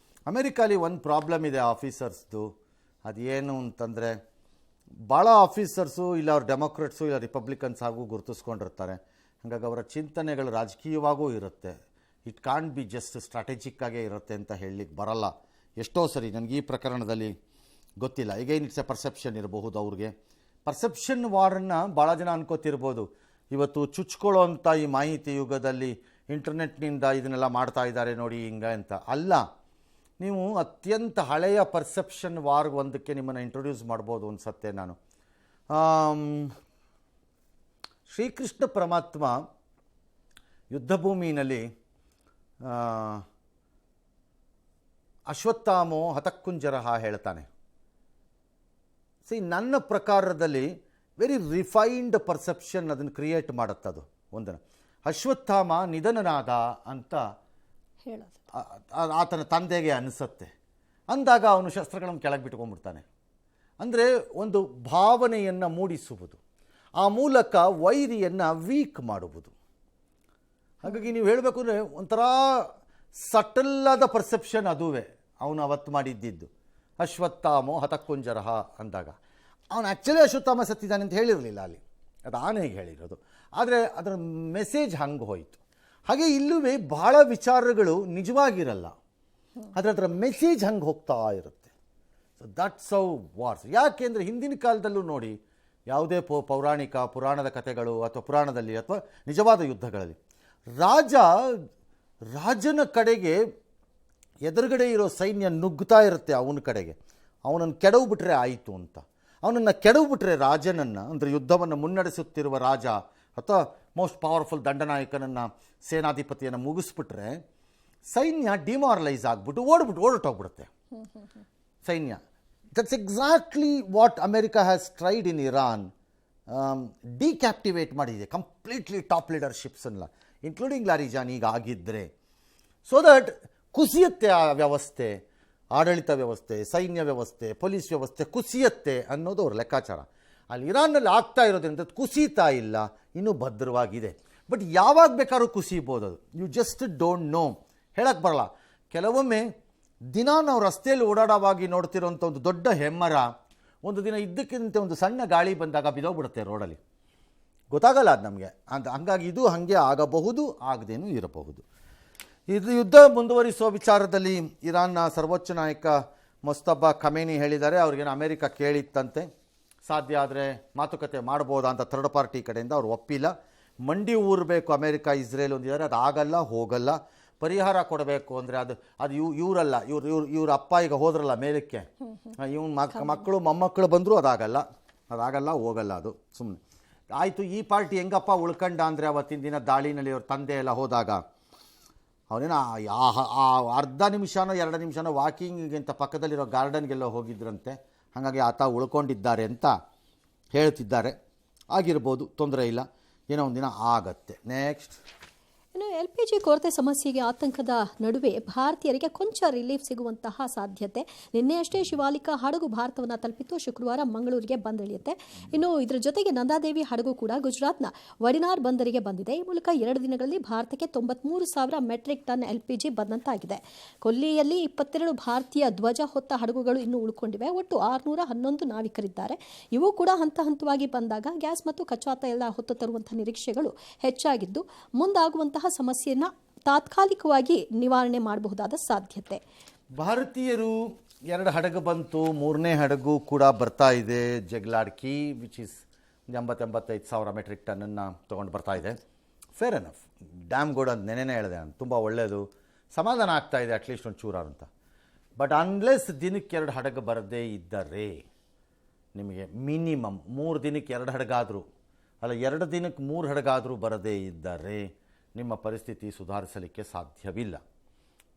Speaker 1: ಅಮೇರಿಕಾಲಿ ಒಂದು ಪ್ರಾಬ್ಲಮ್ ಇದೆ ಆಫೀಸರ್ಸ್ದು. ಅದೇನು ಅಂತಂದರೆ, ಭಾಳ ಆಫೀಸರ್ಸು ಇಲ್ಲ ಅವ್ರು ಡೆಮೊಕ್ರೆಟ್ಸು ಇಲ್ಲ ರಿಪಬ್ಲಿಕನ್ಸ್ ಆಗೂ ಗುರುತಿಸ್ಕೊಂಡಿರ್ತಾರೆ. ಹಾಗಾಗಿ ಅವರ ಚಿಂತನೆಗಳು ರಾಜಕೀಯವಾಗೂ ಇರುತ್ತೆ. ಇಟ್ ಕಾಂಟ್ ಬಿ ಜಸ್ಟ್ ಸ್ಟ್ರಾಟಜಿಕ್ಕಾಗೇ ಇರುತ್ತೆ ಅಂತ ಹೇಳಲಿಕ್ಕೆ ಬರಲ್ಲ. ಎಷ್ಟೋ ಸರಿ ನನಗೆ ಈ ಪ್ರಕರಣದಲ್ಲಿ ಗೊತ್ತಿಲ್ಲ. ಈಗೇನು ಇಟ್ಸ್ ಎ ಪರ್ಸೆಪ್ಷನ್ ಇರಬಹುದು ಅವ್ರಿಗೆ. ಪರ್ಸೆಪ್ಷನ್ ವಾರನ್ನು ಭಾಳ ಜನ ಅನ್ಕೋತಿರ್ಬೋದು, ಇವತ್ತು ಚುಚ್ಕೊಳ್ಳೋ ಅಂಥ ಈ ಮಾಹಿತಿ ಯುಗದಲ್ಲಿ ಇಂಟರ್ನೆಟ್ನಿಂದ ಇದನ್ನೆಲ್ಲ ಮಾಡ್ತಾ ಇದ್ದಾರೆ ನೋಡಿ ಹಿಂಗೆ ಅಂತ. ಅಲ್ಲ, ನೀವು ಅತ್ಯಂತ ಹಳೆಯ ಪರ್ಸೆಪ್ಷನ್ ವಾರ್ಗ್ ಒಂದಕ್ಕೆ ನಿಮ್ಮನ್ನು ಇಂಟ್ರೊಡ್ಯೂಸ್ ಮಾಡ್ಬೋದು ಅನ್ಸತ್ತೆ ನಾನು. ಶ್ರೀಕೃಷ್ಣ ಪರಮಾತ್ಮ ಯುದ್ಧಭೂಮಿನಲ್ಲಿ ಅಶ್ವತ್ಥಾಮೋ ಹತಕ್ಕುಂಜರಹ ಹೇಳ್ತಾನೆ. ನನ್ನ ಪ್ರಕಾರದಲ್ಲಿ ವೆರಿ ರಿಫೈನ್ಡ್ ಪರ್ಸೆಪ್ಷನ್ ಅದನ್ನು ಕ್ರಿಯೇಟ್ ಮಾಡುತ್ತದು. ಒಂದನ್ನು ಅಶ್ವತ್ಥಾಮ ನಿಧನನಾದ ಅಂತ
Speaker 2: ಹೇಳೋದು
Speaker 1: ಆತನ ತಂದೆಗೆ ಅನಿಸುತ್ತೆ. ಅಂದಾಗ ಅವನು ಶಸ್ತ್ರಗಳನ್ನು ಕೆಳಗೆ ಬಿಟ್ಕೊಂಡ್ಬಿಡ್ತಾನೆ. ಅಂದರೆ ಒಂದು ಭಾವನೆಯನ್ನು ಮೂಡಿಸುವುದು, ಆ ಮೂಲಕ ವೈರಿಯನ್ನು ವೀಕ್ ಮಾಡುವುದು. ಹಾಗಾಗಿ ನೀವು ಹೇಳಬೇಕು ಅಂದರೆ ಒಂಥರ ಸಟಲ್ಲಾದ ಪರ್ಸೆಪ್ಷನ್ ಅದುವೇ ಅವನು ಅವತ್ತು ಮಾಡಿದ್ದಿದ್ದು. ಅಶ್ವತ್ಥಾಮೋ ಹತಕ್ಕುಂಜರಹ ಅಂದಾಗ ಅವನು ಆ್ಯಕ್ಚುಲಿ ಅಶ್ವತ್ಥಾಮ ಸತ್ತಿದ್ದಾನೆ ಅಂತ ಹೇಳಿರಲಿಲ್ಲ ಅಲ್ಲಿ, ಅದು ಆನೆಗೆ ಹೇಳಿರೋದು. ಆದರೆ ಅದರ ಮೆಸೇಜ್ ಹಂಗೆ ಹೋಯಿತು. ಹಾಗೆ ಇಲ್ಲೂ ಭಾಳ ವಿಚಾರಗಳು ನಿಜವಾಗಿರಲ್ಲ, ಆದರೆ ಅದರ ಮೆಸೇಜ್ ಹಂಗೆ ಹೋಗ್ತಾ ಇರುತ್ತೆ. So that's how wars. ಯಾಕೆಂದರೆ ಹಿಂದಿನ ಕಾಲದಲ್ಲೂ ನೋಡಿ, ಯಾವುದೇ ಪುರಾಣದ ಕಥೆಗಳು ಅಥವಾ ಪುರಾಣದಲ್ಲಿ ಅಥವಾ ನಿಜವಾದ ಯುದ್ಧಗಳಲ್ಲಿ ರಾಜನ ಕಡೆಗೆ ಎದುರುಗಡೆ ಇರೋ ಸೈನ್ಯ ನುಗ್ಗುತ್ತಾ ಇರುತ್ತೆ ಅವನ ಕಡೆಗೆ. ಅವನನ್ನು ಕೆಡವುಬಿಟ್ರೆ ಆಯಿತು ಅಂತ. ಅವನನ್ನು ಕೆಡವುಬಿಟ್ರೆ ರಾಜನನ್ನು, ಅಂದರೆ ಯುದ್ಧವನ್ನು ಮುನ್ನಡೆಸುತ್ತಿರುವ ರಾಜ ಅಥವಾ ಮೋಸ್ಟ್ ಪವರ್ಫುಲ್ ದಂಡನಾಯಕನನ್ನು, ಸೇನಾಧಿಪತಿಯನ್ನು ಮುಗಿಸ್ಬಿಟ್ರೆ ಸೈನ್ಯ ಡಿಮಾರಲೈಸ್ ಆಗಿಬಿಟ್ಟು ಓಡೋಟೋಗ್ಬಿಡುತ್ತೆ ಸೈನ್ಯ. That's exactly what America has tried in Iran. Decapitate ಮಾಡಿದೆ ಕಂಪ್ಲೀಟ್ಲಿ ಟಾಪ್ ಲೀಡರ್ಶಿಪ್ಸನ್ನ, ಇನ್ಕ್ಲೂಡಿಂಗ್ ಲಾರಿಜಾನ್ ಈಗ ಆಗಿದ್ದರೆ. ಸೊ ದಟ್ ಕುಸಿಯುತ್ತೆ ಆ ವ್ಯವಸ್ಥೆ, ಆಡಳಿತ ವ್ಯವಸ್ಥೆ, ಸೈನ್ಯ ವ್ಯವಸ್ಥೆ, ಪೊಲೀಸ್ ವ್ಯವಸ್ಥೆ ಕುಸಿಯುತ್ತೆ ಅನ್ನೋದು ಅವ್ರ ಲೆಕ್ಕಾಚಾರ. ಅಲ್ಲಿ ಇರಾನ್ನಲ್ಲಿ ಆಗ್ತಾ ಇರೋದ್ರಿಂದ ಕುಸಿತಾ ಇಲ್ಲ, ಇನ್ನೂ ಭದ್ರವಾಗಿದೆ. ಬಟ್ ಯಾವಾಗ ಬೇಕಾದ್ರೂ ಕುಸಿಬೋದು ಅದು. ಯು ಜಸ್ಟ್ ಡೋಂಟ್ ನೋ, ಹೇಳಕ್ಕೆ ಬರಲ್ಲ. ಕೆಲವೊಮ್ಮೆ ದಿನ ನಾವು ರಸ್ತೆಯಲ್ಲಿ ಓಡಾಡೋವಾಗಿ ನೋಡ್ತಿರೋಂಥ ಒಂದು ದೊಡ್ಡ ಹೆಮ್ಮರ ಒಂದು ದಿನ ಇದ್ದಕ್ಕಿಂತ ಒಂದು ಸಣ್ಣ ಗಾಳಿ ಬಂದಾಗ ಬಿದೋಗ್ಬಿಡುತ್ತೆ ರೋಡಲ್ಲಿ, ಗೊತ್ತಾಗಲ್ಲ ಅದು ನಮಗೆ. ಹಂಗಾಗಿ ಇದು ಹಾಗೆ ಆಗಬಹುದು, ಆಗದೇನೂ ಇರಬಹುದು. ಇದು ಯುದ್ಧ ಮುಂದುವರಿಸುವ ವಿಚಾರದಲ್ಲಿ ಇರಾನ್ನ ಸರ್ವೋಚ್ಚ ನಾಯಕ ಮೊಸ್ತಫಾ ಖಮೇನಿ ಹೇಳಿದ್ದಾರೆ, ಅವ್ರಿಗೇನು ಅಮೆರಿಕ ಕೇಳಿತ್ತಂತೆ, ಸಾಧ್ಯ ಆದರೆ ಮಾತುಕತೆ ಮಾಡ್ಬೋದಾ ಅಂತ ಥರ್ಡ್ ಪಾರ್ಟಿ ಕಡೆಯಿಂದ ಅವ್ರು ಒಪ್ಪಿಲ್ಲ. ಮಂಡಿ ಊರಬೇಕು ಅಮೇರಿಕ ಇಸ್ರೇಲ್ ಒಂದಿದ್ದಾರೆ, ಅದು ಆಗಲ್ಲ, ಹೋಗಲ್ಲ. ಪರಿಹಾರ ಕೊಡಬೇಕು ಅಂದರೆ ಅದು ಇವರಲ್ಲ, ಇವ್ರ ಅಪ್ಪ ಈಗ ಹೋದ್ರಲ್ಲ ಮೇಲಕ್ಕೆ, ಇವನ್ ಮಕ್ಕಳು ಮೊಮ್ಮಕ್ಕಳು ಬಂದರೂ ಅದಾಗಲ್ಲ, ಹೋಗಲ್ಲ. ಅದು ಸುಮ್ಮನೆ ಆಯಿತು. ಈ ಪಾರ್ಟಿ ಹೆಂಗಪ್ಪ ಉಳ್ಕಂಡ ಅಂದರೆ ಅವತ್ತಿನ ದಿನ ದಾಳಿನಲ್ಲಿ ಅವ್ರ ತಂದೆ ಎಲ್ಲ ಹೋದಾಗ ಅವನೇನ ಆ ಅರ್ಧ ನಿಮಿಷನೋ 2 ನಿಮಿಷನೋ ವಾಕಿಂಗಿಗಿಂತ ಪಕ್ಕದಲ್ಲಿರೋ ಗಾರ್ಡನ್ಗೆಲ್ಲ ಹೋಗಿದ್ರಂತೆ. ಹಾಗಾಗಿ ಆತ ಉಳ್ಕೊಂಡಿದ್ದಾರೆ ಅಂತ ಹೇಳ್ತಿದ್ದಾರೆ. ಆಗಿರ್ಬೋದು, ತೊಂದರೆ ಇಲ್ಲ, ಏನೋ ಒಂದಿನ ಆಗತ್ತೆ. ನೆಕ್ಸ್ಟ್,
Speaker 2: ಇನ್ನು LPG ಕೊರತೆ ಸಮಸ್ಯೆಗೆ ಆತಂಕದ ನಡುವೆ ಭಾರತೀಯರಿಗೆ ಕೊಂಚ ರಿಲೀಫ್ ಸಿಗುವಂತಹ ಸಾಧ್ಯತೆ. ನಿನ್ನೆಯಷ್ಟೇ ಶಿವಾಲಿಕ ಹಡಗು ಭಾರತವನ್ನು ತಲುಪಿತ್ತು. ಶುಕ್ರವಾರ ಮಂಗಳೂರಿಗೆ ಬಂದಿಳಿಯುತ್ತೆ. ಇನ್ನು ಇದರ ಜೊತೆಗೆ ನಂದಾದೇವಿ ಹಡಗು ಕೂಡ ಗುಜರಾತ್ನ ವಡಿನಾರ್ ಬಂದರಿಗೆ ಬಂದಿದೆ. ಈ ಮೂಲಕ 2 ದಿನಗಳಲ್ಲಿ ಭಾರತಕ್ಕೆ 93,000 ಮೆಟ್ರಿಕ್ ಟನ್ LPG ಬಂದಂತಾಗಿದೆ. ಕೊಲ್ಲಿಯಲ್ಲಿ 22 ಭಾರತೀಯ ಧ್ವಜ ಹೊತ್ತ ಹಡಗುಗಳು ಇನ್ನೂ ಉಳ್ಕೊಂಡಿವೆ. ಒಟ್ಟು 611 ನಾವಿಕರಿದ್ದಾರೆ. ಇವು ಕೂಡ ಹಂತ ಹಂತವಾಗಿ ಬಂದಾಗ ಗ್ಯಾಸ್ ಮತ್ತು ಕಚ್ಚಾ ತೈಲ ಹೊತ್ತು ತರುವಂತಹ ನಿರೀಕ್ಷೆಗಳು ಹೆಚ್ಚಾಗಿದ್ದು ಮುಂದಾಗುವಂತಹ ಸಮಸ್ಯೆಯನ್ನ ತಾತ್ಕಾಲಿಕವಾಗಿ ನಿವಾರಣೆ ಮಾಡಬಹುದಾದ ಸಾಧ್ಯತೆ.
Speaker 1: ಭಾರತೀಯರು 2 ಹಡಗು ಬಂತು, 3ನೇ ಹಡಗು ಕೂಡ ಬರ್ತಾ ಇದೆ. ಜಗ್ಲಾಡ್ಕಿ ವಿಚ್ ಇಸ್ 85,000 ಮೆಟ್ರಿಕ್ ಟನ್ನನ್ನು ತೊಗೊಂಡು ಬರ್ತಾ ಇದೆ. ಫೇರ್ ಎನಫ್, ಡ್ಯಾಮ್ ಗೋಡ್ ಅಂತ ನೆನೆನೇ ಹೇಳಿದೆ ನಾನು, ತುಂಬ ಒಳ್ಳೆಯದು, ಸಮಾಧಾನ ಆಗ್ತಾ ಇದೆ ಅಟ್ಲೀಸ್ಟ್ ಒಂದು ಚೂರಾರು ಅಂತ. ಬಟ್ ಅನ್ಲೆಸ್ ದಿನಕ್ಕೆ 2 ಹಡಗು ಬರದೇ ಇದ್ದರೆ, ನಿಮಗೆ ಮಿನಿಮಮ್ 3 ದಿನಕ್ಕೆ 2 ಹಡಗಾದರೂ ಅಲ್ಲ, 2 ದಿನಕ್ಕೆ 3 ಹಡಗಾದರೂ ಬರದೇ ಇದ್ದರೆ ನಿಮ್ಮ ಪರಿಸ್ಥಿತಿ ಸುಧಾರಿಸಲಿಕ್ಕೆ ಸಾಧ್ಯವಿಲ್ಲ.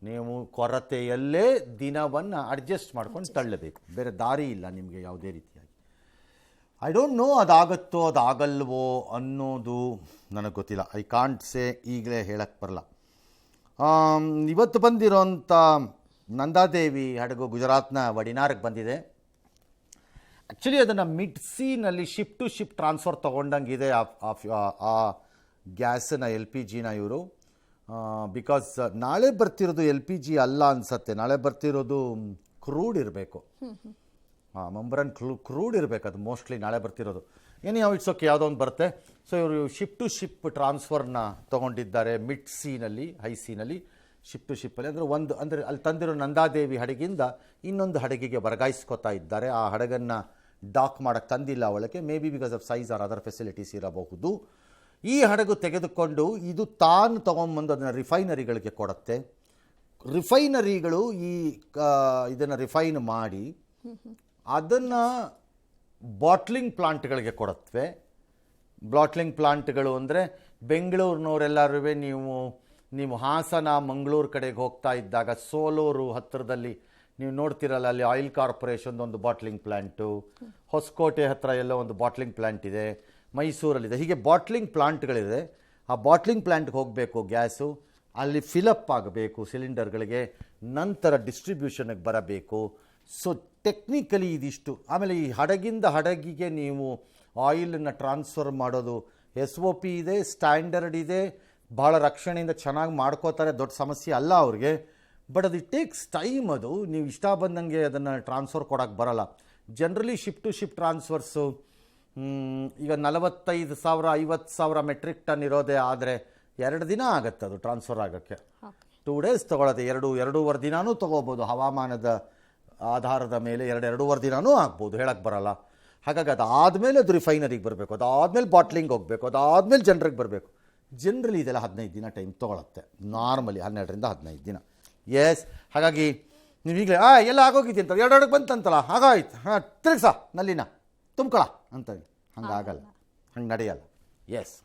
Speaker 1: ನೀವು ಕೊರತೆಯಲ್ಲೇ ದಿನವನ್ನು ಅಡ್ಜಸ್ಟ್ ಮಾಡ್ಕೊಂಡು ತಳ್ಳಬೇಕು, ಬೇರೆ ದಾರಿ ಇಲ್ಲ ನಿಮಗೆ ಯಾವುದೇ ರೀತಿಯಾಗಿ. ಐ ಡೋಂಟ್ ನೋ ಅದಾಗತ್ತೋ ಅದಾಗಲ್ವೋ ಅನ್ನೋದು ನನಗೆ ಗೊತ್ತಿಲ್ಲ. ಐ ಕಾಂಟ್ ಸೇ, ಈಗಲೇ ಹೇಳಕ್ಕೆ ಬರಲ್ಲ. ಇವತ್ತು ಬಂದಿರೋಂಥ ನಂದಾದೇವಿ ಹಡಗು ಗುಜರಾತ್ನ ವಡಿನಾರ್ಗೆ ಬಂದಿದೆ. ಆ್ಯಕ್ಚುಲಿ ಅದನ್ನು ಮಿಡ್ ಸೀನಲ್ಲಿ ಶಿಪ್ ಟು ಶಿಪ್ ಟ್ರಾನ್ಸ್ಫರ್ ತೊಗೊಂಡಂಗಿದೆ ಆ ಗ್ಯಾಸನ್ನು, LPGನ ಇವರು. ಬಿಕಾಸ್ ನಾಳೆ ಬರ್ತಿರೋದು LPG ಅಲ್ಲ ಅನಿಸತ್ತೆ, ನಾಳೆ ಬರ್ತಿರೋದು ಕ್ರೂಡ್ ಇರಬೇಕು. ಮಂಬ್ರನ್ ಕ್ರೂಡ್ ಇರಬೇಕು, ಅದು ಮೋಸ್ಟ್ಲಿ ನಾಳೆ ಬರ್ತಿರೋದು. ಯಾವ ಇಟ್ಸ್ ಓಕೆ, ಯಾವುದೋ ಒಂದು ಬರುತ್ತೆ. ಸೊ ಇವರು ಶಿಪ್ ಟು ಶಿಪ್ ಟ್ರಾನ್ಸ್ಫರ್ನ ತೊಗೊಂಡಿದ್ದಾರೆ ಮಿಡ್ ಸೀನಲ್ಲಿ, ಹೈ ಸೀನಲ್ಲಿ, ಶಿಪ್ ಟು ಶಿಪ್ಪಲ್ಲಿ. ಅಂದರೆ ಅಲ್ಲಿ ತಂದಿರೋ ನಂದಾದೇವಿ ಹಡಗಿಂದ ಇನ್ನೊಂದು ಹಡಗಿಗೆ ವರ್ಗಾಯಿಸ್ಕೊತಾ ಇದ್ದಾರೆ. ಆ ಹಡಗನ್ನು ಡಾಕ್ ಮಾಡೋಕ್ಕೆ ತಂದಿಲ್ಲ ಒಳಗೆ, maybe because of size or other facilities ಇರಬಹುದು. ಈ ಹಡಗು ತೆಗೆದುಕೊಂಡು ಇದು ತಾನು ತೊಗೊಂಬಂದು ಅದನ್ನು ರಿಫೈನರಿಗಳಿಗೆ ಕೊಡುತ್ತೆ. ರಿಫೈನರಿಗಳು ಇದನ್ನು ರಿಫೈನ್ ಮಾಡಿ ಅದನ್ನು ಬಾಟ್ಲಿಂಗ್ ಪ್ಲಾಂಟ್ಗಳಿಗೆ ಕೊಡುತ್ತವೆ. ಬಾಟ್ಲಿಂಗ್ ಪ್ಲಾಂಟ್ಗಳು ಅಂದರೆ ಬೆಂಗಳೂರಿನವರೆಲ್ಲರೂ ನೀವು ಹಾಸನ ಮಂಗಳೂರು ಕಡೆಗೆ ಹೋಗ್ತಾ ಇದ್ದಾಗ ಸೋಲೂರು ಹತ್ತಿರದಲ್ಲಿ ನೀವು ನೋಡ್ತಿರಲ್ಲ, ಅಲ್ಲಿ ಆಯಿಲ್ ಕಾರ್ಪೊರೇಷನ್ ಒಂದು ಬಾಟ್ಲಿಂಗ್ ಪ್ಲ್ಯಾಂಟು, ಹೊಸಕೋಟೆ ಹತ್ತಿರ ಎಲ್ಲೋ ಒಂದು ಬಾಟ್ಲಿಂಗ್ ಪ್ಲ್ಯಾಂಟ್ ಇದೆ, ಮೈಸೂರಲ್ಲಿದೆ. ಹೀಗೆ ಬಾಟ್ಲಿಂಗ್ ಪ್ಲಾಂಟ್ಗಳಿದೆ. ಆ ಬಾಟ್ಲಿಂಗ್ ಪ್ಲ್ಯಾಂಟ್ಗೆ ಹೋಗಬೇಕು ಗ್ಯಾಸು, ಅಲ್ಲಿ ಫಿಲಪ್ ಆಗಬೇಕು ಸಿಲಿಂಡರ್ಗಳಿಗೆ, ನಂತರ ಡಿಸ್ಟ್ರಿಬ್ಯೂಷನ್ಗೆ ಬರಬೇಕು. ಸೊ ಟೆಕ್ನಿಕಲಿ ಇದಿಷ್ಟು. ಆಮೇಲೆ ಈ ಹಡಗಿಂದ ಹಡಗಿಗೆ ನೀವು ಆಯಿಲನ್ನು ಟ್ರಾನ್ಸ್ಫರ್ ಮಾಡೋದು SOP ಇದೆ, ಸ್ಟ್ಯಾಂಡರ್ಡ್ ಇದೆ, ಭಾಳ ರಕ್ಷಣೆಯಿಂದ ಚೆನ್ನಾಗಿ ಮಾಡ್ಕೋತಾರೆ, ದೊಡ್ಡ ಸಮಸ್ಯೆ ಅಲ್ಲ ಅವ್ರಿಗೆ. ಬಟ್ ಅದು ಇಟ್ ಟೇಕ್ಸ್ ಟೈಮ್. ಅದು ನೀವು ಇಷ್ಟ ಬಂದಂಗೆ ಅದನ್ನು ಟ್ರಾನ್ಸ್ಫರ್ ಕೊಡೋಕ್ಕೆ ಬರೋಲ್ಲ. Generally ship to ship transfers ಈಗ 45,000 50,000 ಮೆಟ್ರಿಕ್ ಟನ್ ಇರೋದೇ ಆದರೆ 2 ದಿನ ಆಗುತ್ತೆ ಅದು ಟ್ರಾನ್ಸ್ಫರ್ ಆಗೋಕ್ಕೆ. 2 ಡೇಸ್ ತೊಗೊಳತ್ತೆ, 2-2.5 ದಿನವೂ ತೊಗೋಬೋದು. ಹವಾಮಾನದ ಆಧಾರದ ಮೇಲೆ 2-2.5 ದಿನವೂ ಆಗ್ಬೋದು, ಹೇಳಕ್ಕೆ ಬರೋಲ್ಲ. ಹಾಗಾಗಿ ಅದಾದಮೇಲೆ ಅದು ರಿಫೈನರಿಗೆ ಬರಬೇಕು, ಅದಾದಮೇಲೆ ಬಾಟ್ಲಿಂಗ್ ಹೋಗಬೇಕು, ಅದಾದಮೇಲೆ ಜನರಿಗೆ ಬರಬೇಕು. ಜನರಲಿ ಇದೆಲ್ಲ 15 ದಿನ ಟೈಮ್ ತೊಗೊಳತ್ತೆ, ನಾರ್ಮಲಿ 12ರಿಂದ 15 ದಿನ. ಎಸ್, ಹಾಗಾಗಿ ನೀವು ಈಗಲೇ ಎಲ್ಲ ಆಗೋಗಿದ್ದೆ ಅಂತ 2 ಹಡಗು ಬಂತಂತಲ್ಲ, ಹಾಗಾಯ್ತು, ತಿರುಗ್ಸ ನಲ್ಲಿನ ತುಂಬ್ಕೊಳ ಅಂತ, ಹಂಗಾಗಲ್ಲ, ಹಂಗೆ ನಡೆಯಲ್ಲ. ಎಸ್.